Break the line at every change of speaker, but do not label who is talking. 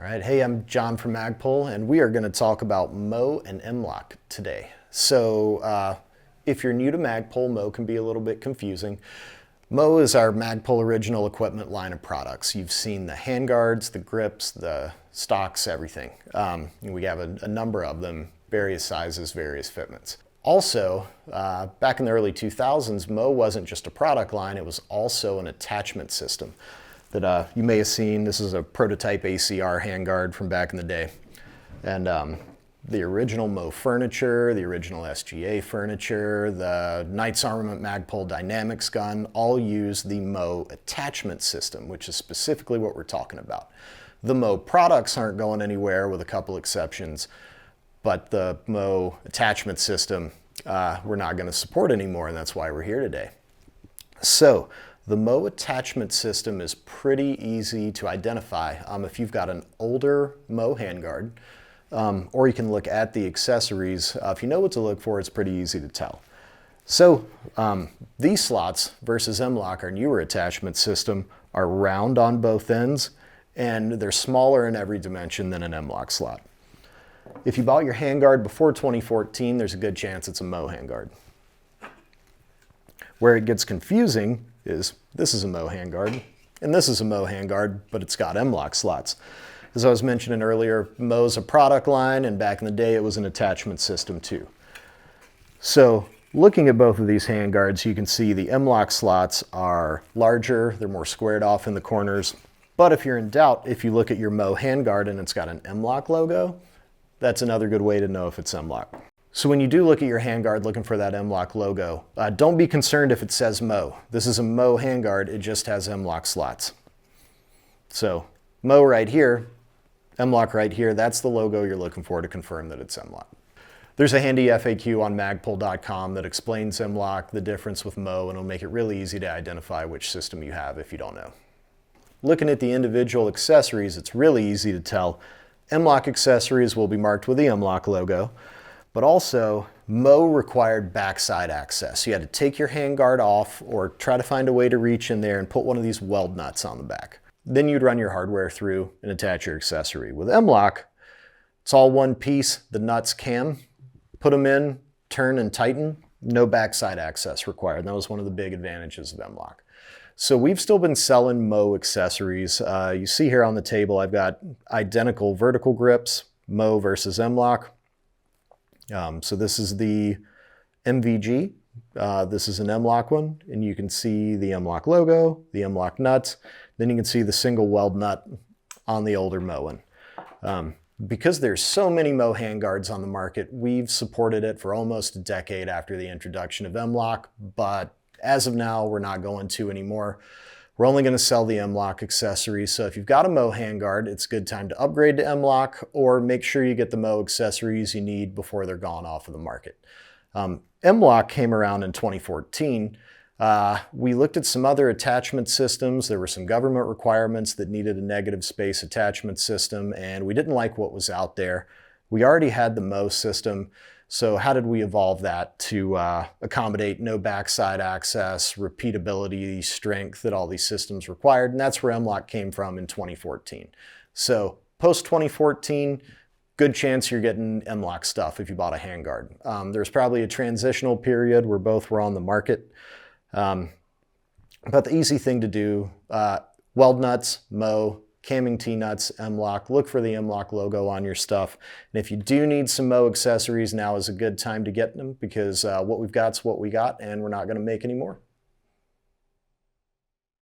All right, hey, I'm John from Magpul, and we are going to talk about MOE and MLOK today. So if you're new to Magpul, MOE can be a little bit confusing. MOE is our Magpul original equipment line of products. You've seen the handguards, the grips, the stocks, everything. We have a number of them, various sizes, various fitments. Also, back in the early 2000s, MOE wasn't just a product line, it was also an attachment system that you may have seen. This is a prototype ACR handguard from back in the day. And the original MOE furniture, the original SGA furniture, the Knights Armament Magpul Dynamics gun all use the MOE attachment system, which is specifically what we're talking about. The MOE products aren't going anywhere with a couple exceptions, but the MOE attachment system we're not going to support anymore, and that's why we're here today. So the MOE attachment system is pretty easy to identify if you've got an older MOE handguard, or you can look at the accessories. If you know what to look for, it's pretty easy to tell. So these slots versus MLOK, our newer attachment system, are round on both ends, and they're smaller in every dimension than an MLOK slot. If you bought your handguard before 2014, there's a good chance it's a MOE handguard. Where it gets confusing is this is a MOE handguard, and this is a MOE handguard, but it's got MLOK slots. As I was mentioning earlier, MOE's a product line, and back in the day it was an attachment system too. So looking at both of these handguards, you can see the MLOK slots are larger, they're more squared off in the corners. But if you're in doubt, if you look at your MOE handguard and it's got an MLOK logo, that's another good way to know if it's MLOK. So when you do look at your handguard looking for that MLOK logo, don't be concerned if it says MOE. This is a MOE handguard, it just has MLOK slots. So MOE right here, MLOK right here, that's the logo you're looking for to confirm that it's MLOK. There's a handy FAQ on magpul.com that explains MLOK, the difference with MOE, and it'll make it really easy to identify which system you have if you don't know. Looking at the individual accessories, it's really easy to tell. MLOK accessories will be marked with the MLOK logo, but also MOE required backside access. You had to take your handguard off or try to find a way to reach in there and put one of these weld nuts on the back. Then you'd run your hardware through and attach your accessory. With MLOK, it's all one piece, the nuts cam, put them in, turn and tighten, no backside access required. And that was one of the big advantages of MLOK. So we've still been selling MOE accessories. You see here on the table, I've got identical vertical grips, MOE versus MLOK. So this is the MVG. This is an MLOK one, and you can see the MLOK logo, the MLOK nuts. Then you can see the single weld nut on the older MOE one. Because there's so many MOE handguards on the market, we've supported it for almost a decade after the introduction of MLOK, but as of now, we're not going to anymore. We're only going to sell the MLOK accessories. So if you've got a MOE handguard, it's a good time to upgrade to MLOK, or make sure you get the MOE accessories you need before they're gone off of the market. MLOK came around in 2014. We looked at some other attachment systems. There were some government requirements that needed a negative space attachment system, and we didn't like what was out there. We already had the MOE system. So how did we evolve that to accommodate no backside access, repeatability, strength that all these systems required? And that's where MLOK came from in 2014. So post 2014, good chance you're getting MLOK stuff if you bought a handguard. There's probably a transitional period where both were on the market. But the easy thing to do, weld nuts, MOE, camming T-nuts, MLOK, look for the MLOK logo on your stuff. And if you do need some MOE accessories, now is a good time to get them, because what we've got's what we got, and we're not going to make any more.